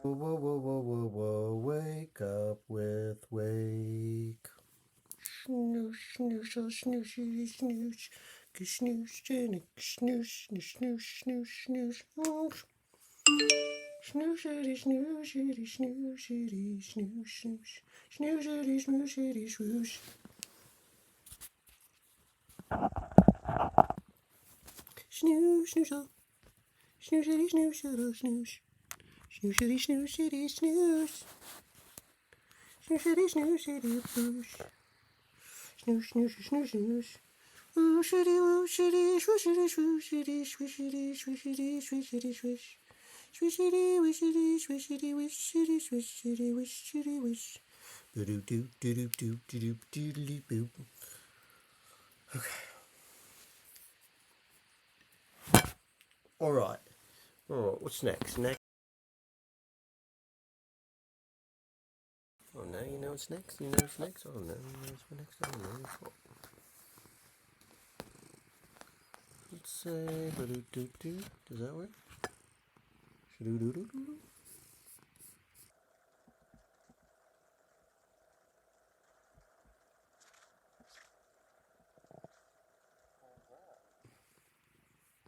Whoa, whoa, whoa, whoa, whoa, whoa, wake up with wake. Snooze, snooze, oh, snoozey, snooze. Snooze, snooze, snooze, snooze, snooze, snooze. Snoozity, snoozity, snoozity, snooze, snooze. Snoozity, snoozity, swoosh. Snooze, snooze, oh. Snoozity, snooze, oh, snooze. Snoozity, snoozity, snooze. Snoozity, snoozity, swoosh. Snooze, snooze, snooze, snooze. Wooshity, wooshity, swooshity, swooshity, swishity, swishity, swishity, swish. Swishity, wishity, swishity, wishity, swishity, wishity, wish. Boo-doo, doo, doo, doo, doo, doo, doo, doo, boo. Okay. Alright. Alright, what's next? Next. Oh, now you know what's next? You know what's next? Oh, no, you know what's next? I don't know. Let's say, ba-doo-doo-doo. Does that work? Shoo-doo-doo-doo-doo.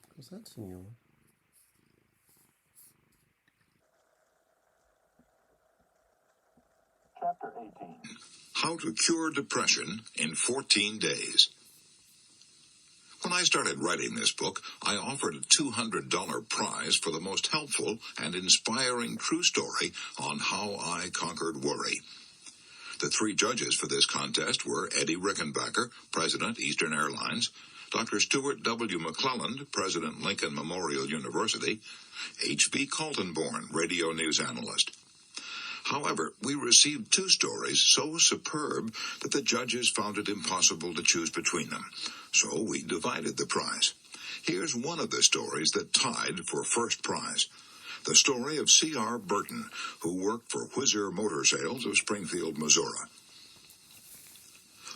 Because that's a new one. Chapter 18. How to Cure Depression in 14 Days. When I started writing this book, I offered a $200 prize for the most helpful and inspiring true story on how I conquered worry. The three judges for this contest were Eddie Rickenbacker, President, Eastern Airlines; Dr. Stuart W. McClelland, President, Lincoln Memorial University; H.B. Kaltenborn, radio news analyst. However, we received two stories so superb that the judges found it impossible to choose between them. So we divided the prize. Here's one of the stories that tied for first prize. The story of C.R. Burton, who worked for Whizzer Motor Sales of Springfield, Missouri.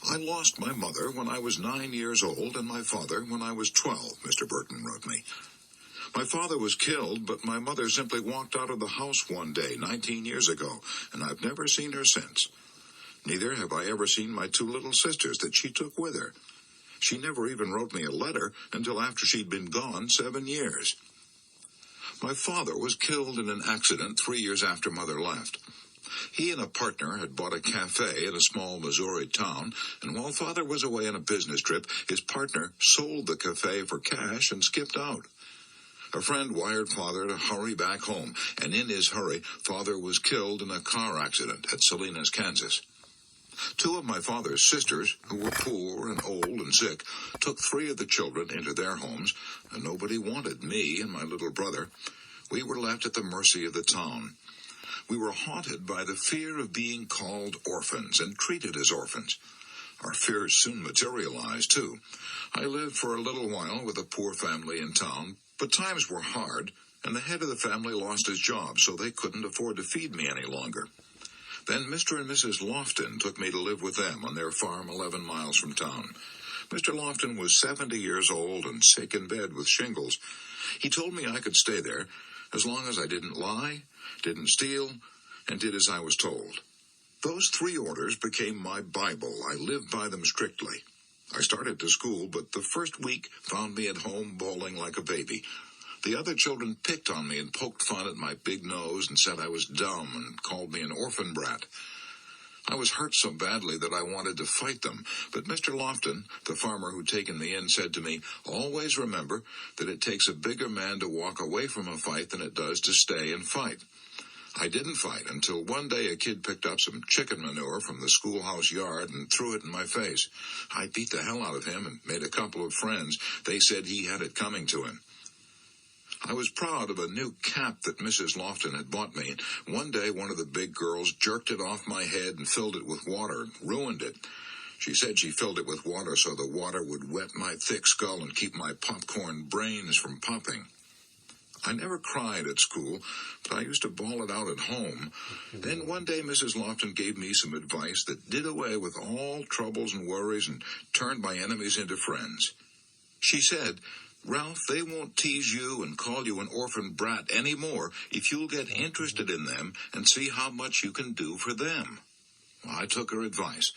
I lost my mother when I was 9 years old and my father when I was 12, Mr. Burton wrote me. My father was killed, but my mother simply walked out of the house one day 19 years ago, and I've never seen her since. Neither have I ever seen my two little sisters that she took with her. She never even wrote me a letter until after she'd been gone 7 years. My father was killed in an accident 3 years after Mother left. He and a partner had bought a cafe in a small Missouri town, and while Father was away on a business trip, his partner sold the cafe for cash and skipped out. A friend wired Father to hurry back home, and in his hurry, Father was killed in a car accident at Salinas, Kansas. Two of my father's sisters, who were poor and old and sick, took three of the children into their homes, and nobody wanted me and my little brother. We were left at the mercy of the town. We were haunted by the fear of being called orphans and treated as orphans. Our fears soon materialized, too. I lived for a little while with a poor family in town, but times were hard, and the head of the family lost his job, so they couldn't afford to feed me any longer. Then Mr. and Mrs. Lofton took me to live with them on their farm 11 miles from town. Mr. Lofton was 70 years old and sick in bed with shingles. He told me I could stay there as long as I didn't lie, didn't steal, and did as I was told. Those three orders became my Bible. I lived by them strictly. I started to school, but the first week found me at home bawling like a baby. The other children picked on me and poked fun at my big nose and said I was dumb and called me an orphan brat. I was hurt so badly that I wanted to fight them, but Mr. Lofton, the farmer who'd taken me in, said to me, "Always remember that it takes a bigger man to walk away from a fight than it does to stay and fight." I didn't fight until one day a kid picked up some chicken manure from the schoolhouse yard and threw it in my face. I beat the hell out of him and made a couple of friends. They said he had it coming to him. I was proud of a new cap that Mrs. Lofton had bought me. One day one of the big girls jerked it off my head and filled it with water and ruined it. She said she filled it with water so the water would wet my thick skull and keep my popcorn brains from popping. I never cried at school, but I used to bawl it out at home. Then one day Mrs. Lofton gave me some advice that did away with all troubles and worries and turned my enemies into friends. She said, Ralph, they won't tease you and call you an orphan brat anymore if you'll get interested in them and see how much you can do for them. Well, I took her advice.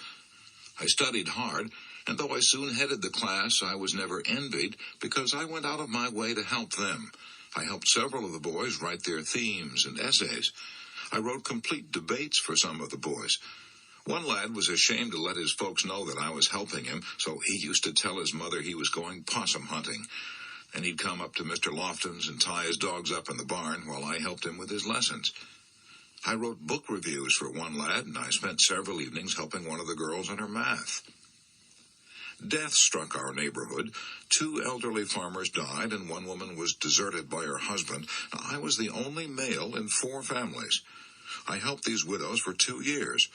I studied hard, and though I soon headed the class, I was never envied because I went out of my way to help them. I helped several of the boys write their themes and essays. I wrote complete debates for some of the boys. One lad was ashamed to let his folks know that I was helping him, so he used to tell his mother he was going possum hunting. And he'd come up to Mr. Lofton's and tie his dogs up in the barn while I helped him with his lessons. I wrote book reviews for one lad, and I spent several evenings helping one of the girls in her math. Death struck our neighborhood. 2 elderly farmers died, and one woman was deserted by her husband. I was the only male in 4 families. I helped these widows for 2 years.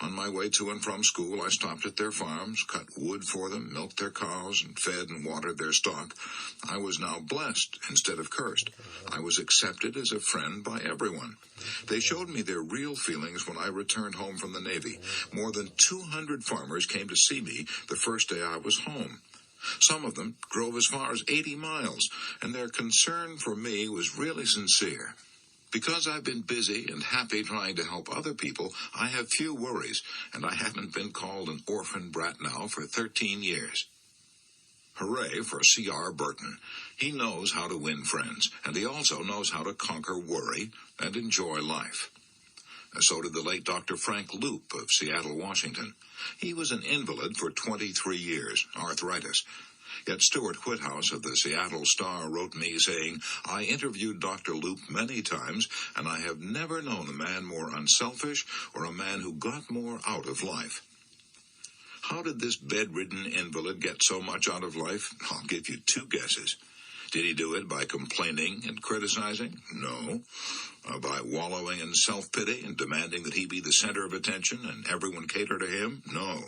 On my way to and from school, I stopped at their farms, cut wood for them, milked their cows, and fed and watered their stock. I was now blessed instead of cursed. I was accepted as a friend by everyone. They showed me their real feelings when I returned home from the Navy. More than 200 farmers came to see me the first day I was home. Some of them drove as far as 80 miles, and their concern for me was really sincere. Because I've been busy and happy trying to help other people, I have few worries, and I haven't been called an orphan brat now for 13 years. Hooray for C.R. Burton. He knows how to win friends, and he also knows how to conquer worry and enjoy life. So did the late Dr. Frank Loop of Seattle, Washington. He was an invalid for 23 years, arthritis. Yet Stuart Whithouse of the Seattle Star wrote me saying, I interviewed Dr. Loop many times, and I have never known a man more unselfish or a man who got more out of life. How did this bedridden invalid get so much out of life? I'll give you 2 guesses. Did he do it by complaining and criticizing? No. By wallowing in self-pity and demanding that he be the center of attention and everyone cater to him? No.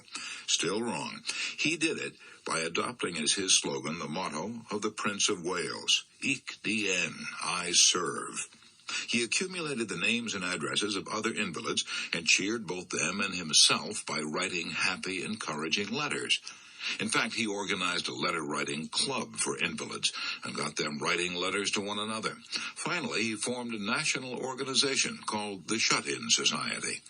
Still wrong. He did it by adopting as his slogan the motto of the Prince of Wales, Ich dien, I serve. He accumulated the names and addresses of other invalids and cheered both them and himself by writing happy, encouraging letters. In fact, he organized a letter-writing club for invalids and got them writing letters to one another. Finally, he formed a national organization called the Shut-In Society.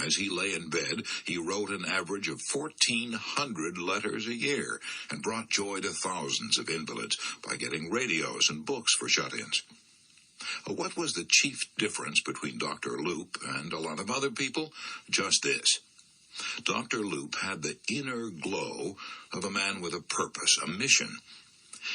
As he lay in bed, he wrote an average of 1,400 letters a year and brought joy to thousands of invalids by getting radios and books for shut-ins. What was the chief difference between Dr. Loop and a lot of other people? Just this. Dr. Loop had the inner glow of a man with a purpose, a mission.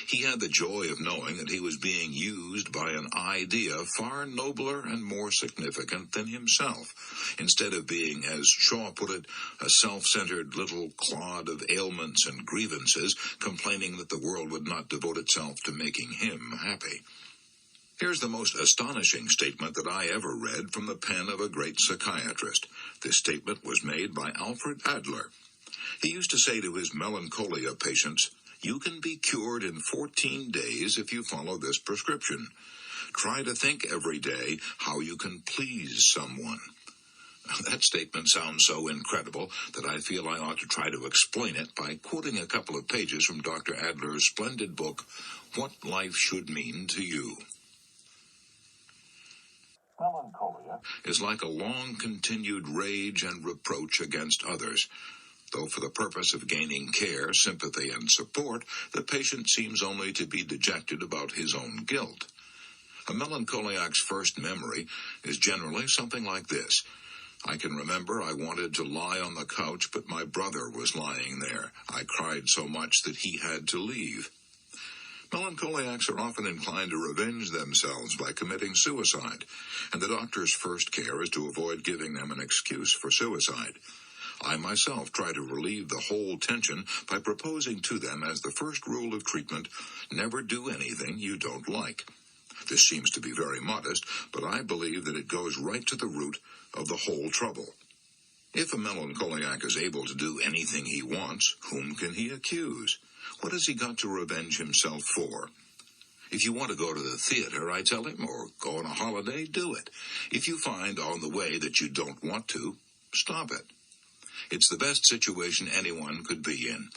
He had the joy of knowing that he was being used by an idea far nobler and more significant than himself, instead of being, as Shaw put it, a self-centered little clod of ailments and grievances, complaining that the world would not devote itself to making him happy. Here's the most astonishing statement that I ever read from the pen of a great psychiatrist. This statement was made by Alfred Adler. He used to say to his melancholia patients, you can be cured in 14 days if you follow this prescription. Try to think every day how you can please someone. That statement sounds so incredible that I feel I ought to try to explain it by quoting a couple of pages from Dr. Adler's splendid book, What Life Should Mean to You. Melancholia is like a long-continued rage and reproach against others. Though for the purpose of gaining care, sympathy, and support, the patient seems only to be dejected about his own guilt. A melancholiac's first memory is generally something like this. I can remember I wanted to lie on the couch, but my brother was lying there. I cried so much that he had to leave. Melancholiacs are often inclined to revenge themselves by committing suicide, and the doctor's first care is to avoid giving them an excuse for suicide. I myself try to relieve the whole tension by proposing to them as the first rule of treatment, never do anything you don't like. This seems to be very modest, but I believe that it goes right to the root of the whole trouble. If a melancholiac is able to do anything he wants, whom can he accuse? What has he got to revenge himself for? If you want to go to the theater, I tell him, or go on a holiday, do it. If you find on the way that you don't want to, stop it. It's the best situation anyone could be in.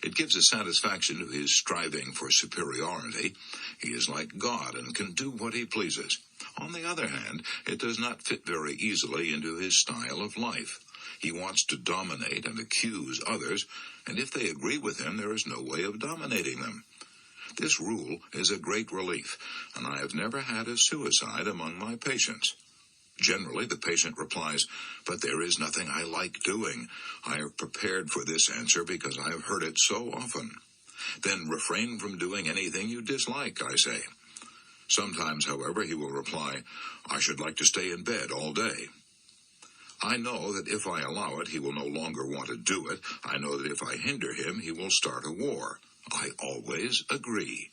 It gives a satisfaction to his striving for superiority. He is like God and can do what he pleases. On the other hand, it does not fit very easily into his style of life. He wants to dominate and accuse others, and if they agree with him, there is no way of dominating them. This rule is a great relief, and I have never had a suicide among my patients. Generally, the patient replies, "But there is nothing I like doing. I have prepared for this answer because I have heard it so often." Then refrain from doing anything you dislike, I say. Sometimes, however, he will reply, "I should like to stay in bed all day." I know that if I allow it, he will no longer want to do it. I know that if I hinder him, he will start a war. I always agree.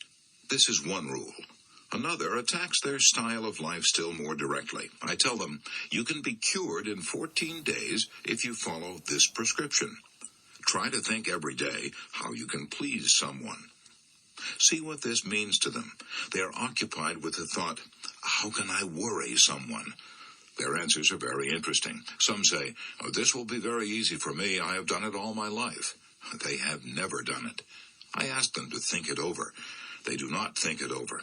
This is one rule. Another attacks their style of life still more directly. I tell them, you can be cured in 14 days if you follow this prescription. Try to think every day how you can please someone. See what this means to them. They are occupied with the thought, how can I worry someone? Their answers are very interesting. Some say, this will be very easy for me. I have done it all my life. They have never done it. I ask them to think it over. They do not think it over.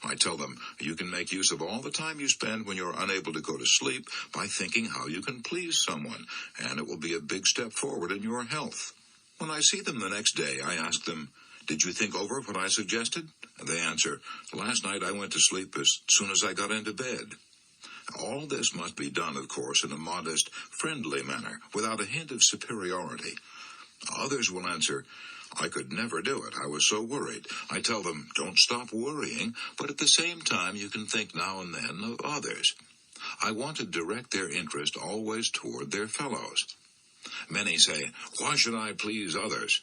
I tell them, you can make use of all the time you spend when you're unable to go to sleep by thinking how you can please someone, and it will be a big step forward in your health. When I see them the next day, I ask them, did you think over what I suggested? And they answer, last night I went to sleep as soon as I got into bed. All this must be done, of course, in a modest, friendly manner, without a hint of superiority. Others will answer, I could never do it. I was so worried. I tell them, don't stop worrying, but at the same time you can think now and then of others. I want to direct their interest always toward their fellows. Many say, why should I please others?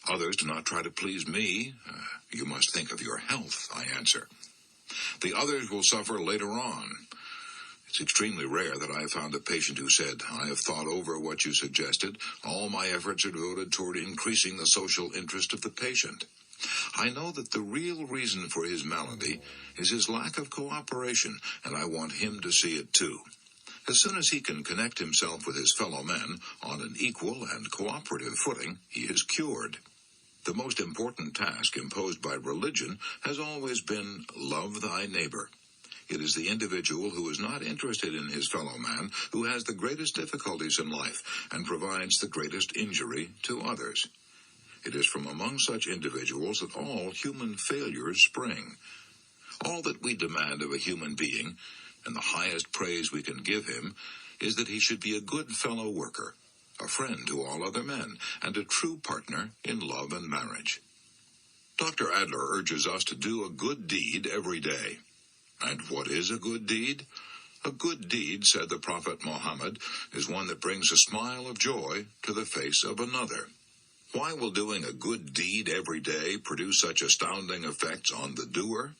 Others do not try to please me. You must think of your health, I answer. The others will suffer later on. It's extremely rare that I have found a patient who said, I have thought over what you suggested. All my efforts are devoted toward increasing the social interest of the patient. I know that the real reason for his malady is his lack of cooperation, and I want him to see it too. As soon as he can connect himself with his fellow men on an equal and cooperative footing, he is cured. The most important task imposed by religion has always been love thy neighbor. It is the individual who is not interested in his fellow man who has the greatest difficulties in life and provides the greatest injury to others. It is from among such individuals that all human failures spring. All that we demand of a human being, and the highest praise we can give him, is that he should be a good fellow worker, a friend to all other men, and a true partner in love and marriage. Dr. Adler urges us to do a good deed every day. And what is a good deed? A good deed, said the Prophet Muhammad, is one that brings a smile of joy to the face of another. Why will doing a good deed every day produce such astounding effects on the doer?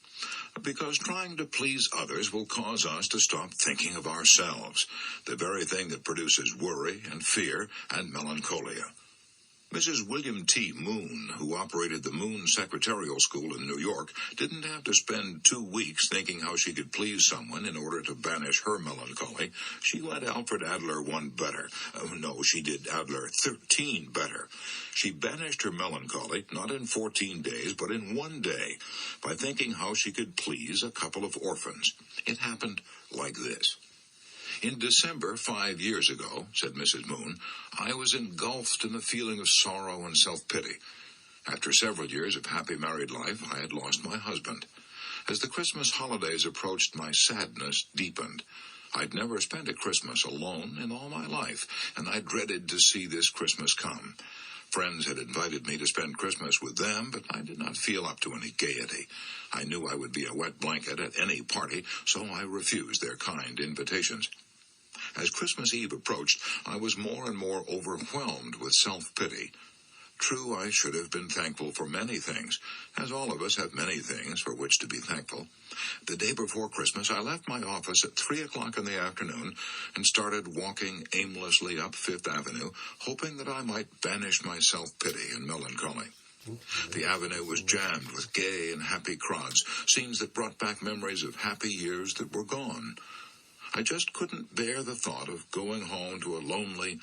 Because trying to please others will cause us to stop thinking of ourselves, the very thing that produces worry and fear and melancholia. Mrs. William T. Moon, who operated the Moon Secretarial School in New York, didn't have to spend 2 weeks thinking how she could please someone in order to banish her melancholy. She led Alfred Adler one better. She did Adler 13 better. She banished her melancholy, not in 14 days, but in 1 day, by thinking how she could please a couple of orphans. It happened like this. In December 5 years ago, said Mrs. Moon, I was engulfed in a feeling of sorrow and self-pity. After several years of happy married life, I had lost my husband. As the Christmas holidays approached, my sadness deepened. I'd never spent a Christmas alone in all my life, and I dreaded to see this Christmas come. Friends had invited me to spend Christmas with them, but I did not feel up to any gaiety. I knew I would be a wet blanket at any party, so I refused their kind invitations. As Christmas Eve approached, I was more and more overwhelmed with self-pity. True, I should have been thankful for many things, as all of us have many things for which to be thankful. The day before Christmas, I left my office at 3 o'clock in the afternoon and started walking aimlessly up Fifth Avenue, hoping that I might banish my self-pity and melancholy. The avenue was jammed with gay and happy crowds, scenes that brought back memories of happy years that were gone. I just couldn't bear the thought of going home to a lonely,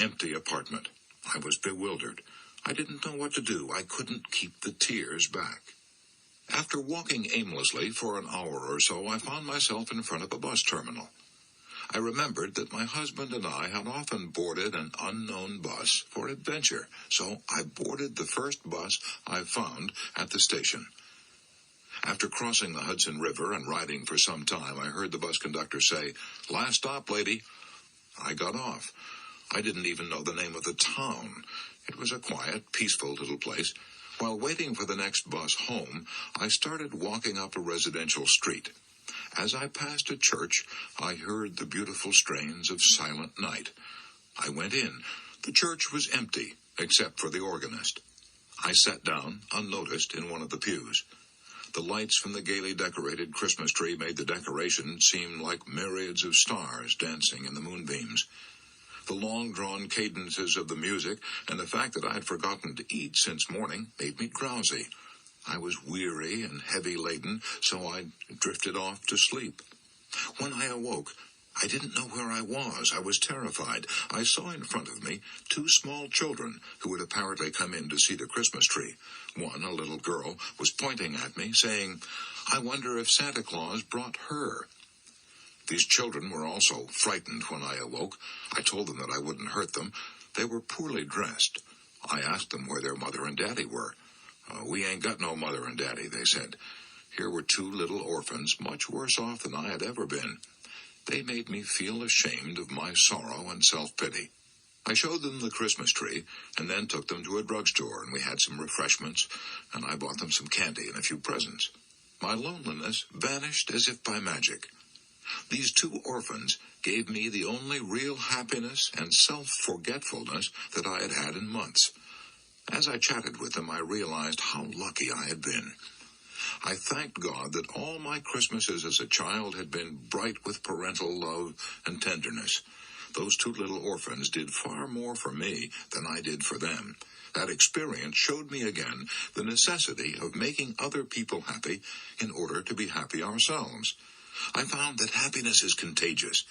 empty apartment. I was bewildered. I didn't know what to do. I couldn't keep the tears back. After walking aimlessly for an hour or so, I found myself in front of a bus terminal. I remembered that my husband and I had often boarded an unknown bus for adventure, so I boarded the first bus I found at the station. After crossing the Hudson River and riding for some time, I heard the bus conductor say, "Last stop, lady." I got off. I didn't even know the name of the town. It was a quiet, peaceful little place. While waiting for the next bus home, I started walking up a residential street. As I passed a church, I heard the beautiful strains of Silent Night. I went in. The church was empty, except for the organist. I sat down, unnoticed, in one of the pews. The lights from the gaily decorated Christmas tree made the decoration seem like myriads of stars dancing in the moonbeams. The long-drawn cadences of the music and the fact that I had forgotten to eat since morning made me drowsy. I was weary and heavy-laden, so I drifted off to sleep. When I awoke, I didn't know where I was. I was terrified. I saw in front of me 2 small children who had apparently come in to see the Christmas tree. One, a little girl, was pointing at me, saying, "I wonder if Santa Claus brought her." These children were also frightened when I awoke. I told them that I wouldn't hurt them. They were poorly dressed. I asked them where their mother and daddy were. "We ain't got no mother and daddy," they said. Here were 2 little orphans, much worse off than I had ever been. They made me feel ashamed of my sorrow and self-pity. I showed them the Christmas tree, and then took them to a drugstore, and we had some refreshments, and I bought them some candy and a few presents. My loneliness vanished as if by magic. These 2 orphans gave me the only real happiness and self-forgetfulness that I had had in months. As I chatted with them, I realized how lucky I had been. I thanked God that all my Christmases as a child had been bright with parental love and tenderness. Those 2 little orphans did far more for me than I did for them. That experience showed me again the necessity of making other people happy in order to be happy ourselves. I found that happiness is contagious.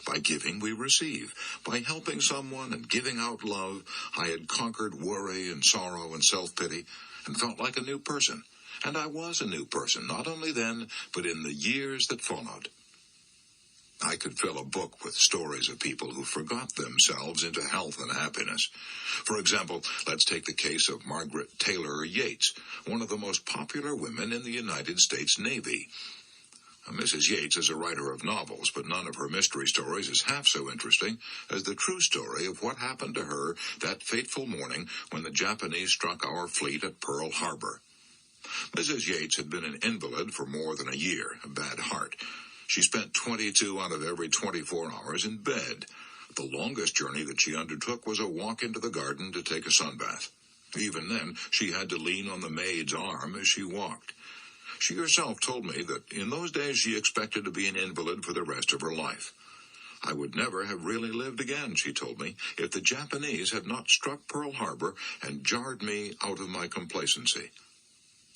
By giving, we receive. By helping someone and giving out love, I had conquered worry and sorrow and self-pity and felt like a new person. And I was a new person, not only then, but in the years that followed. I could fill a book with stories of people who forgot themselves into health and happiness. For example, let's take the case of Margaret Taylor Yates, one of the most popular women in the United States Navy. Mrs. Yates is a writer of novels, but none of her mystery stories is half so interesting as the true story of what happened to her that fateful morning when the Japanese struck our fleet at Pearl Harbor. Mrs. Yates had been an invalid for more than a year, a bad heart. She spent 22 out of every 24 hours in bed. The longest journey that she undertook was a walk into the garden to take a sunbath. Even then, she had to lean on the maid's arm as she walked. She herself told me that in those days she expected to be an invalid for the rest of her life. I would never have really lived again, she told me, if the Japanese had not struck Pearl Harbor and jarred me out of my complacency.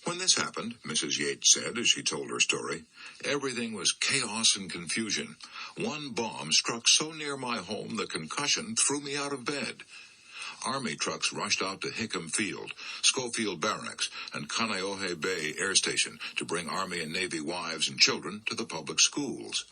When this happened, Mrs. Yates said as she told her story, everything was chaos and confusion. One bomb struck so near my home the concussion threw me out of bed. Army trucks rushed out to Hickam Field, Schofield Barracks, and Kaneohe Bay Air Station to bring Army and Navy wives and children to the public schools.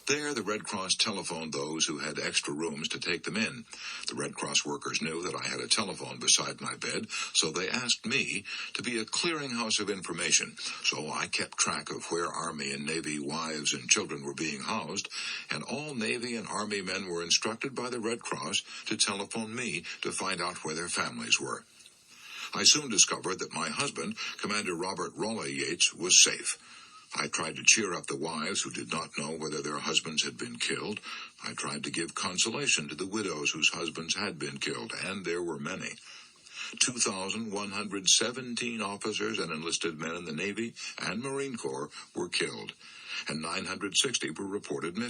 There, the Red Cross telephoned those who had extra rooms to take them in. The Red Cross workers knew that I had a telephone beside my bed, so they asked me to be a clearinghouse of information. So I kept track of where Army and Navy wives and children were being housed, and all Navy and Army men were instructed by the Red Cross to telephone me to find out where their families were. I soon discovered that my husband, Commander Robert Raleigh Yates, was safe. I tried to cheer up the wives who did not know whether their husbands had been killed. I tried to give consolation to the widows whose husbands had been killed, and there were many. 2,117 officers and enlisted men in the Navy and Marine Corps were killed, and 960 were reported missing.